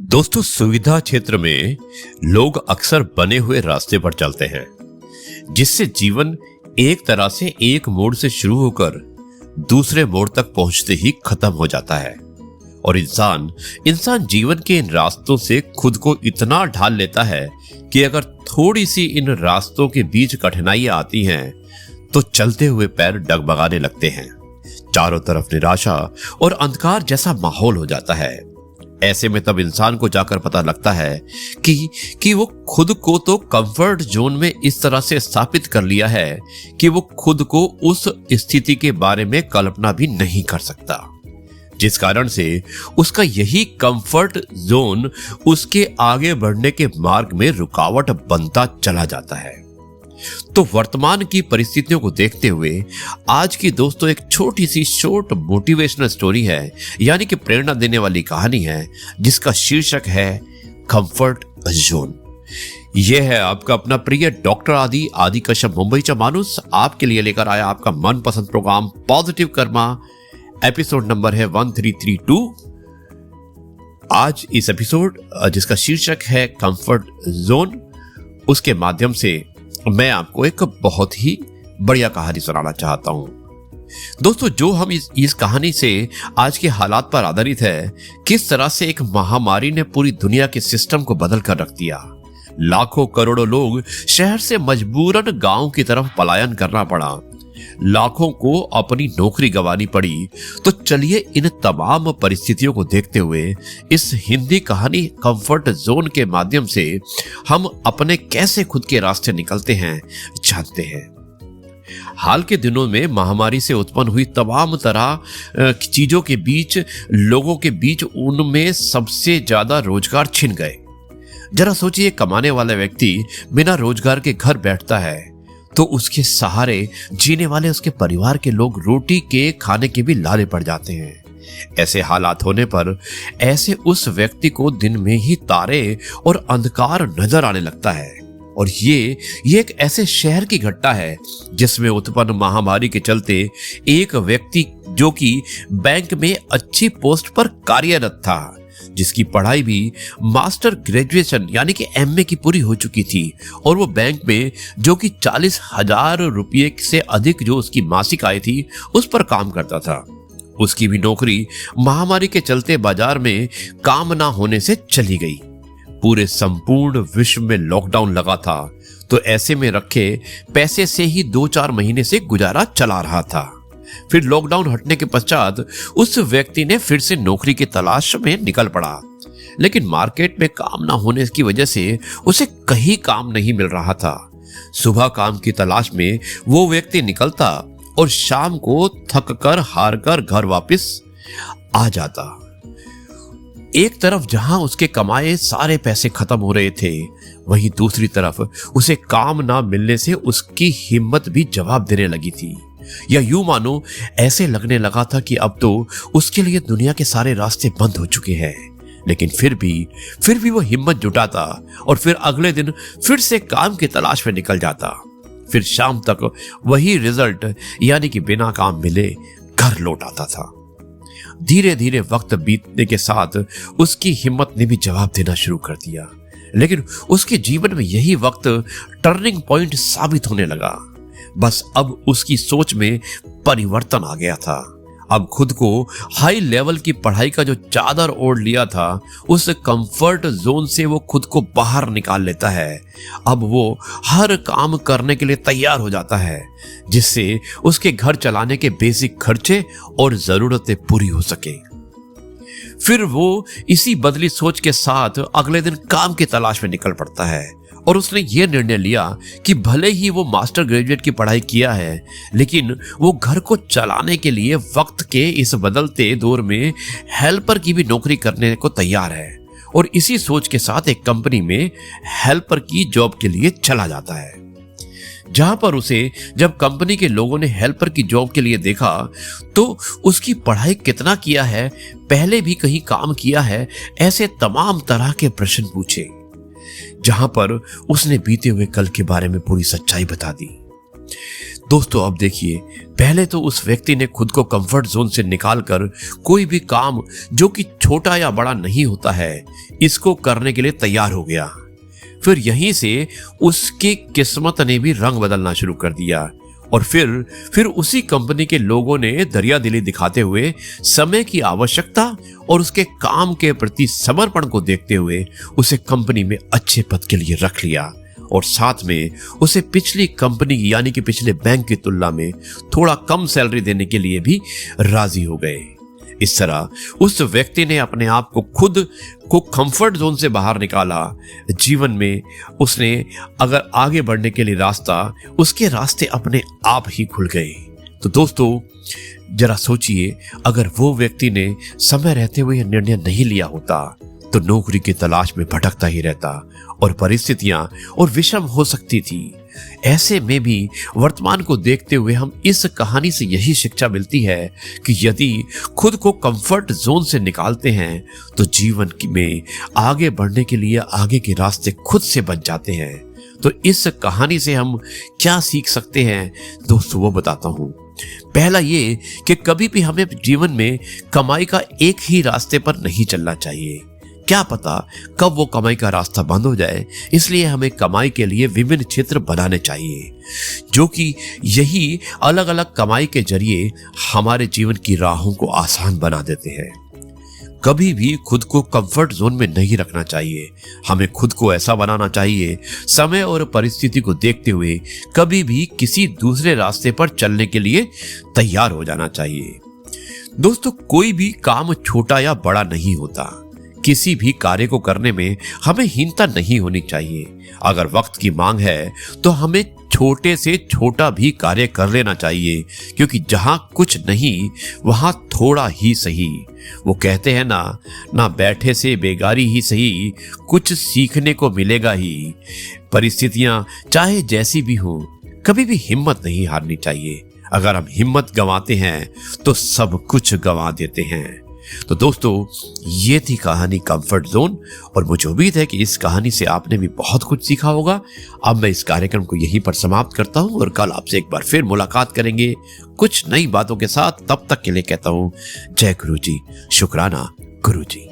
दोस्तों, सुविधा क्षेत्र में लोग अक्सर बने हुए रास्ते पर चलते हैं, जिससे जीवन एक तरह से एक मोड़ से शुरू होकर दूसरे मोड़ तक पहुंचते ही खत्म हो जाता है। और इंसान जीवन के इन रास्तों से खुद को इतना ढाल लेता है कि अगर थोड़ी सी इन रास्तों के बीच कठिनाइयां आती हैं तो चलते हुए पैर डगमगाने लगते हैं। चारों तरफ निराशा और अंधकार जैसा माहौल हो जाता है। ऐसे में तब इंसान को जाकर पता लगता है कि वो खुद को तो कंफर्ट जोन में इस तरह से स्थापित कर लिया है कि वो खुद को उस स्थिति के बारे में कल्पना भी नहीं कर सकता, जिस कारण से उसका यही कंफर्ट जोन उसके आगे बढ़ने के मार्ग में रुकावट बनता चला जाता है। तो वर्तमान की परिस्थितियों को देखते हुए आज की दोस्तों एक छोटी सी शॉर्ट मोटिवेशनल स्टोरी है, यानी कि प्रेरणा देने वाली कहानी है, जिसका शीर्षक है कंफर्ट जोन। यह है आपका अपना प्रिय डॉक्टर आदि कश्यप मुंबईचा माणूस आपके लिए लेकर आया आपका मनपसंद program positive karma. Episode number है 1332। आज इस एपिसोड जिसका शीर्षक है कंफर्ट जोन, उसके माध्यम से मैं आपको एक बहुत ही बढ़िया कहानी सुनाना चाहता हूं। दोस्तों, जो हम इस कहानी से आज के हालात पर आधारित है, किस तरह से एक महामारी ने पूरी दुनिया के सिस्टम को बदल कर रख दिया। लाखों करोड़ों लोग शहर से मजबूरन गांव की तरफ पलायन करना पड़ा, लाखों को अपनी नौकरी गंवानी पड़ी। तो चलिए इन तमाम परिस्थितियों को देखते हुए इस हिंदी कहानी कंफर्ट जोन के माध्यम से हम अपने कैसे खुद के रास्ते निकलते हैं जानते हैं। हाल के दिनों में महामारी से उत्पन्न हुई तमाम तरह चीजों के बीच लोगों के बीच उनमें सबसे ज्यादा रोजगार छिन गए। जरा सोचिए, कमाने वाला व्यक्ति बिना रोजगार के घर बैठता है तो उसके सहारे जीने वाले उसके परिवार के लोग रोटी के खाने के भी लाले पड़ जाते हैं। ऐसे हालात होने पर ऐसे उस व्यक्ति को दिन में ही तारे और अंधकार नजर आने लगता है। और ये एक ऐसे शहर की घटना है जिसमें उत्पन्न महामारी के चलते एक व्यक्ति जो कि बैंक में अच्छी पोस्ट पर कार्यरत था, जिसकी पढ़ाई भी मास्टर ग्रेजुएशन यानी कि एमए की पूरी हो चुकी थी, और वो बैंक में जो कि 40,000 रुपये से अधिक जो उसकी मासिक आय थी उस पर काम करता था, उसकी भी नौकरी महामारी के चलते बाजार में काम ना होने से चली गई। पूरे संपूर्ण विश्व में लॉकडाउन लगा था, तो ऐसे में रखे पैसे से ही 2-4 महीने से गुजारा चला रहा था। फिर लॉकडाउन हटने के पश्चात उस व्यक्ति ने फिर से नौकरी की तलाश में निकल पड़ा, लेकिन मार्केट में काम ना होने की वजह से उसे कहीं काम नहीं मिल रहा था। सुबह काम की तलाश में वो व्यक्ति निकलता और शाम को थक कर हार कर घर वापस आ जाता। एक तरफ जहां उसके कमाए सारे पैसे खत्म हो रहे थे, वहीं दूसरी तरफ उसे काम ना मिलने से उसकी हिम्मत भी जवाब देने लगी थी। या यूं मानो ऐसे लगने लगा था कि अब तो उसके लिए दुनिया के सारे रास्ते बंद हो चुके हैं। लेकिन फिर भी वो हिम्मत जुटाता और फिर अगले दिन फिर से काम की तलाश में निकल जाता। फिर शाम तक वही रिजल्ट यानी कि बिना काम मिले घर लौट आता था। धीरे धीरे वक्त बीतने के साथ उसकी हिम्मत ने भी जवाब देना शुरू कर दिया, लेकिन उसके जीवन में यही वक्त टर्निंग पॉइंट साबित होने लगा। बस अब उसकी सोच में परिवर्तन आ गया था। अब खुद को हाई लेवल की पढ़ाई का जो चादर ओढ़ लिया था, उस कंफर्ट जोन से वो खुद को बाहर निकाल लेता है। अब वो हर काम करने के लिए तैयार हो जाता है, जिससे उसके घर चलाने के बेसिक खर्चे और जरूरतें पूरी हो सके। फिर वो इसी बदली सोच के साथ अगले दिन काम की तलाश में निकल पड़ता है, और उसने ये निर्णय लिया कि भले ही वो मास्टर ग्रेजुएट की पढ़ाई किया है, लेकिन वो घर को चलाने के लिए वक्त के इस बदलते दौर में हेल्पर की भी नौकरी करने को तैयार है। और इसी सोच के साथ एक कंपनी में हेल्पर की जॉब के लिए चला जाता है, जहां पर उसे जब कंपनी के लोगों ने हेल्पर की जॉब के लिए देखा तो उसकी पढ़ाई कितना किया है, पहले भी कहीं काम किया है, ऐसे तमाम तरह के प्रश्न पूछे, जहां पर उसने बीते हुए कल के बारे में पूरी सच्चाई बता दी। दोस्तों अब देखिए, पहले तो उस व्यक्ति ने खुद को कंफर्ट जोन से निकालकर कोई भी काम जो कि छोटा या बड़ा नहीं होता है, इसको करने के लिए तैयार हो गया। फिर यहीं से उसकी किस्मत ने भी रंग बदलना शुरू कर दिया और फिर उसी कंपनी के लोगों ने दरियादिली दिखाते हुए समय की आवश्यकता और उसके काम के प्रति समर्पण को देखते हुए उसे कंपनी में अच्छे पद के लिए रख लिया और साथ में उसे पिछली कंपनी यानी कि पिछले बैंक की तुलना में थोड़ा कम सैलरी देने के लिए भी राजी हो गए। इस तरह उस व्यक्ति ने अपने आप को खुद को कंफर्ट जोन से बाहर निकाला। जीवन में उसने अगर आगे बढ़ने के लिए उसके रास्ते अपने आप ही खुल गए। तो दोस्तों जरा सोचिए, अगर वो व्यक्ति ने समय रहते हुए यह निर्णय नहीं लिया होता तो नौकरी की तलाश में भटकता ही रहता और परिस्थितियां और विषम हो सकती थी। ऐसे में भी वर्तमान को देखते हुए हम इस कहानी से यही शिक्षा मिलती है कि यदि खुद को कंफर्ट जोन से निकालते हैं तो जीवन में आगे बढ़ने के लिए आगे के रास्ते खुद से बन जाते हैं। तो इस कहानी से हम क्या सीख सकते हैं दोस्तों, वो बताता हूं। पहला ये कि कभी भी हमें जीवन में कमाई का एक ही रास्ते पर नहीं चलना चाहिए। क्या पता कब वो कमाई का रास्ता बंद हो जाए, इसलिए हमें कमाई के लिए विभिन्न क्षेत्र बनाने चाहिए जो कि यही अलग अलग कमाई के जरिए हमारे जीवन की राहों को आसान बना देते हैं। कभी भी खुद को कंफर्ट जोन में नहीं रखना चाहिए। हमें खुद को ऐसा बनाना चाहिए, समय और परिस्थिति को देखते हुए कभी भी किसी दूसरे रास्ते पर चलने के लिए तैयार हो जाना चाहिए। दोस्तों कोई भी काम छोटा या बड़ा नहीं होता। किसी भी कार्य को करने में हमें हीनता नहीं होनी चाहिए। अगर वक्त की मांग है तो हमें छोटे से छोटा भी कार्य कर लेना चाहिए, क्योंकि जहां कुछ नहीं वहां थोड़ा ही सही। वो कहते हैं ना बैठे से बेगारी ही सही, कुछ सीखने को मिलेगा ही। परिस्थितियां चाहे जैसी भी हो, कभी भी हिम्मत नहीं हारनी चाहिए। अगर हम हिम्मत गंवाते हैं तो सब कुछ गंवा देते हैं। तो दोस्तों ये थी कहानी कंफर्ट जोन और मुझे उम्मीद है कि इस कहानी से आपने भी बहुत कुछ सीखा होगा। अब मैं इस कार्यक्रम को यहीं पर समाप्त करता हूं और कल आपसे एक बार फिर मुलाकात करेंगे कुछ नई बातों के साथ। तब तक के लिए कहता हूं जय गुरु जी, शुक्राना गुरु जी।